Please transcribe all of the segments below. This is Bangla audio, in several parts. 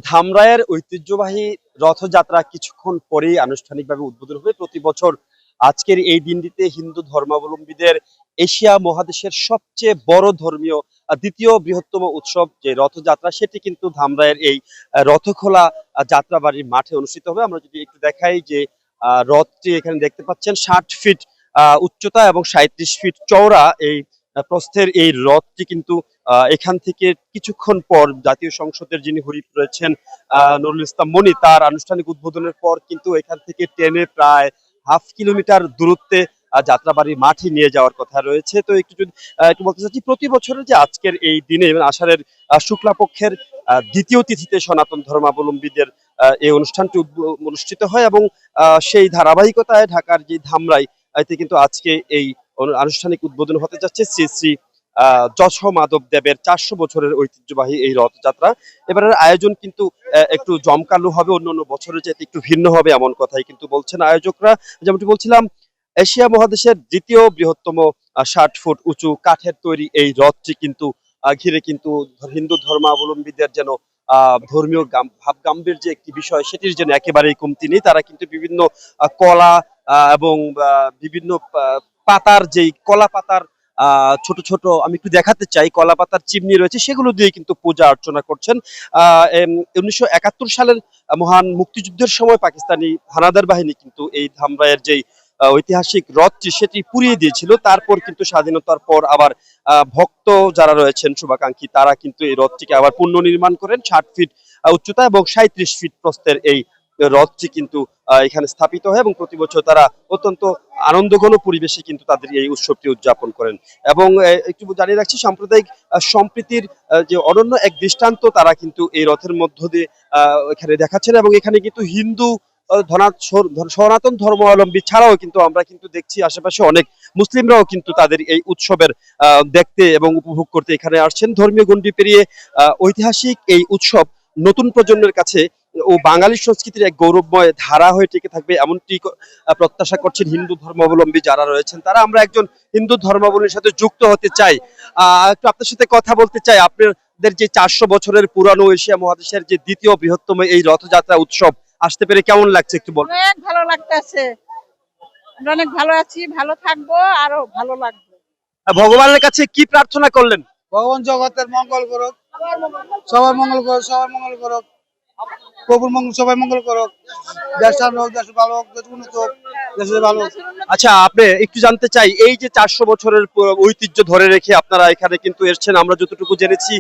ধামরাইয়ের ঐতিহ্যবাহী রথযাত্রা কিছুক্ষণ পরেই আনুষ্ঠানিকভাবে উদ্বোধন হবে। প্রতি বছর আজকের এই দিনটিতে হিন্দু ধর্মাবলম্বীদের এশিয়া মহাদেশের সবচেয়ে বড় ধর্মীয় দ্বিতীয় বৃহত্তম উৎসব যে রথযাত্রা, সেটি কিন্তু ধামরাইয়ের এই রথখোলা যাত্রাবাড়ির মাঠে অনুষ্ঠিত হবে। আমরা যদি একটু দেখাই যে রথটি এখানে দেখতে পাচ্ছেন 60 ফিট উচ্চতা এবং 37 ফিট চওড়া এই প্রস্থের এই রথটি কিন্তু এখান থেকে কিছুক্ষণ পর জাতীয় সংসদের যিনি হুইপ রয়েছেন নুরুল ইসলাম মনি, তার আনুষ্ঠানিক উদ্বোধনের পর কিন্তু এখান থেকে ট্রেনে প্রায় হাফ কিলোমিটার দূরত্বে যাত্রাবাড়ির মাঠে নিয়ে যাওয়ার কথা রয়েছে। তো একটু যদি একটু বলতে চাচ্ছি, প্রতি বছরের যে আজকের এই দিনে আষাঢ়ের শুক্লাপক্ষের দ্বিতীয় তিথিতে সনাতন ধর্মাবলম্বীদের এই অনুষ্ঠানটি অনুষ্ঠিত হয় এবং সেই ধারাবাহিকতায় ঢাকার যে ধামরাই এতে কিন্তু আজকে এই আনুষ্ঠানিক উদ্বোধন হতে যাচ্ছে শ্রী শ্রী যশ মাধব দেবের 400 বছরের ঐতিহ্যবাহী এই রথযাত্রা। এবারের আয়োজন কিন্তু একটু জমকালো হবে, অন্যান্য বছরের চাইতে একটু ভিন্ন হবে এমন কথাই কিন্তু বলছেন আয়োজকরা। যেমনটি বলছিলাম, এশিয়া মহাদেশের দ্বিতীয় বৃহত্তম 60 ফুট উঁচু কাঠের তৈরি এই রথটি কিন্তু ঘিরে কিন্তু হিন্দু ধর্মাবলম্বীদের যেন ধর্মীয় ভাব গাম্ভীর্য একটি বিষয়, সেটির যেন একেবারেই কমতি নেই। তারা কিন্তু বিভিন্ন কলা এবং বিভিন্ন পাতার, যেই কলা পাতার ছোট ছোট, আমি একটু দেখাতে চাই, কলা পাতার চিমনি রয়েছে, সেগুলো দিয়ে কিন্তু পূজা অর্চনা করছেন। 1971 সালের মহান মুক্তিযুদ্ধের সময় পাকিস্তানি হানাদার বাহিনী কিন্তু এই ধামরাইয়ের যেই ঐতিহাসিক রথটি সেটি পুড়িয়ে দিয়েছিল। তারপর কিন্তু স্বাধীনতার পর আবার ভক্ত যারা রয়েছেন শুভাকাঙ্ক্ষী, তারা কিন্তু এই রথটিকে আবার পুনর্নির্মাণ করেন। 60 ফিট উচ্চতা এবং 37 ফিট প্রস্থের এই রথটি কিন্তু এখানে স্থাপিত হয় এবং প্রতি বছর তারা অত্যন্ত আনন্দঘন পরিবেশে কিন্তু তাদের এই উৎসবটি উদযাপন করেন। এবং একটু জানিয়ে রাখছি, সাম্প্রদায়িক সম্প্রীতির যে অনন্য এক দৃষ্টান্ত তারা কিন্তু এই রথের মধ্য দিয়ে এখানে দেখাচ্ছেন। এবং এখানে কিন্তু হিন্দু সনাতন ধর্মাবলম্বী ছাড়াও কিন্তু আমরা কিন্তু দেখছি আশেপাশে অনেক মুসলিমরাও কিন্তু তাদের এই উৎসবের দেখতে এবং উপভোগ করতে এখানে আসছেন। ধর্মীয় গণ্ডি পেরিয়ে ঐতিহাসিক এই উৎসব নতুন প্রজন্মের কাছে ও বাঙালি সংস্কৃতির এক গৌরবময় ধারা হয়ে টিকে থাকবে এমনটি প্রত্যাশা করছেন হিন্দু ধর্মাবলম্বী যারা রয়েছেন তারা। আমরা একজন হিন্দু ধর্মাবলম্বীর সাথে যুক্ত হতে চাই, একটু আপনার সাথে কথা বলতে চাই। আপনাদের যে 400 বছরের পুরানো এশিয়া মহাদেশের যে দ্বিতীয় বৃহত্তম এই রথযাত্রা উৎসব আসতে পেরে কেমন লাগছে একটু বলুন। অনেক ভালো লাগতেছে, অনেক ভালো আছি, ভালো থাকবো, আরো ভালো লাগবে। ভগবানের কাছে কি প্রার্থনা করলেন? ভগবান জগতের মঙ্গল করুক, সবাই মঙ্গল করুক, সবাই মঙ্গল করুক, প্রভুর মঙ্গল, সবাই মঙ্গল করুক, দেশ হোক, দেশ ভালো হোক, দেশ উন্নত হোক, দেশের ভালো হোক। আচ্ছা, আপনি একটু জানতে চাই, এই যে 400 বছরের ঐতিহ্য ধরে রেখে আপনারা এখানে কিন্তু এসেছেন, আমরা যতটুকু জেনেছি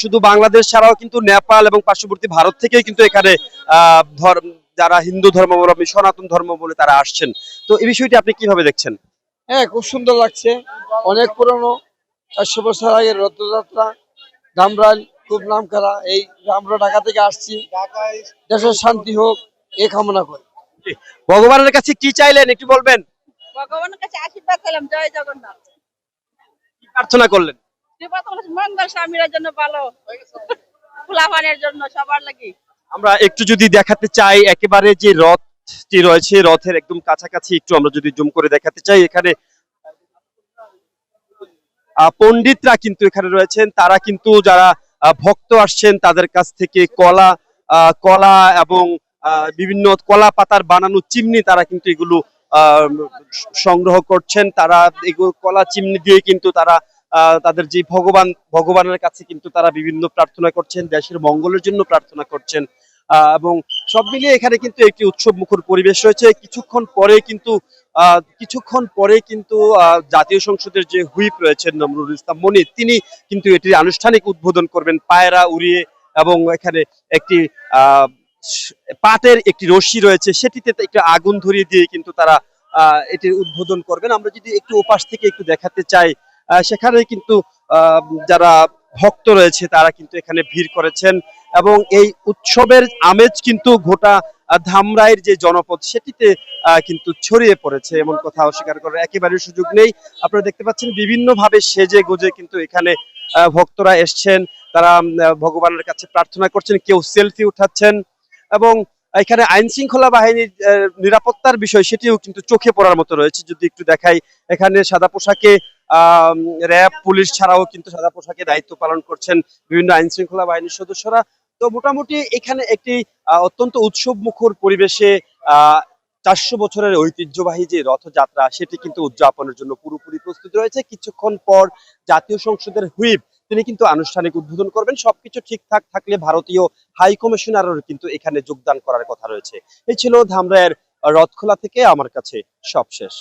শুধু বাংলাদেশ ছাড়াও কিন্তু নেপাল এবং পার্শ্ববর্তী ভারত থেকেই কিন্তু এখানে যারা হিন্দু ধর্মাবলম্বী সনাতন ধর্ম বলে তারা আসছেন। তো এই বিষয়টি আপনি কিভাবে দেখছেন? হ্যাঁ, খুব সুন্দর লাগছে, অনেক পুরনো, 400 বছর আগের রথযাত্রা। ধামরাই খুব নাম করা, এই আমরা ঢাকা থেকে আসছি, দেশের শান্তি হোক এই কামনা করি। ভগবানের কাছে কি চাইলেন একটু বলবেন? ভগবানের কাছে আশীর্বাদ পেলাম, জয় জগন্নাথ। কি প্রার্থনা করলেন? মঙ্গল স্বামীর জন্য, ভালো ফুলাফানের জন্য, সবার লাগি। আমরা একটু যদি দেখাতে চাই, একেবারে যে রথটি রয়েছে রথের একদম কাছাকাছি একটু আমরা যদি জুম করে দেখাতে চাই, এখানে পণ্ডিতরা কিন্তু এখানে রয়েছেন। তারা কিন্তু যারা ভক্ত আসছেন তাদের কাছ থেকে কলা কলা এবং বিভিন্ন কলা পাতার বানানো চিমনি তারা কিন্তু এগুলো সংগ্রহ করছেন। তারা এগুলো কলা চিমনি দিয়ে কিন্তু তারা তাদের যে ভগবানের কাছে কিন্তু তারা বিভিন্ন প্রার্থনা করছেন, দেশের মঙ্গলের জন্য প্রার্থনা করছেন। এবং সব মিলিয়ে এখানে কিন্তু একটি উৎসব মুখর পরিবেশ রয়েছে। কিছুক্ষণ পরে কিন্তু জাতীয় সংসদের যে হুইপ রয়েছেন নুরুল ইসলাম মনি, তিনি কিন্তু এটির আনুষ্ঠানিক উদ্বোধন করবেন পায়রা উড়িয়ে। এবং এখানে একটি পাটের একটি রশি রয়েছে, সেটিতে একটু আগুন ধরিয়ে দিয়ে কিন্তু তারা এটির উদ্বোধন করবেন। আমরা যদি একটু ওপাশ থেকে একটু দেখাতে চাই, সেখানে কিন্তু যারা ভক্ত রয়েছে তারা কিন্তু এখানে ভিড় করেছেন এবং এই উৎসবের আমেজ কিন্তু গোটা ধামরাইয়ের যে জনপদ সেটিতে কিন্তু ছড়িয়ে পড়েছে, এমন কথা অস্বীকার করার একেবারে সুযোগ নেই। আপনারা দেখতে পাচ্ছেন বিভিন্ন ভাবে সেজে গুজে কিন্তু এখানে ভক্তরা এসছেন। তারা ভগবানের কাছে প্রার্থনা করছেন, কেউ সেলফি উঠাচ্ছেন। এবং এখানে আইন শৃঙ্খলা বাহিনীর নিরাপত্তার বিষয় সেটিও কিন্তু চোখে পড়ার মতো রয়েছে। যদি একটু দেখাই, এখানে সাদা পোশাকে র্যাব পুলিশ ছাড়াও কিন্তু সাদা পোশাকে দায়িত্ব পালন করছেন বিভিন্ন আইন শৃঙ্খলা বাহিনীর সদস্যরা। তো মোটামুটি এখানে একটি অত্যন্ত উৎসব মুখর পরিবেশে আহ 400 বছরের ঐতিহ্যবাহী যে রথযাত্রা সেটি কিন্তু উদযাপনের জন্য পুরোপুরি প্রস্তুত রয়েছে। কিছুক্ষণ পর জাতীয় সংসদের হুইপ তিনি কিন্তু আনুষ্ঠানিক উদ্বোধন করবেন। সবকিছু ঠিকঠাক থাকলে ভারতীয় হাই কমিশনারও কিন্তু এখানে যোগদান করার কথা রয়েছে। এই ছিল ধামরায়ের রথখোলা থেকে আমার কাছে সব শেষ।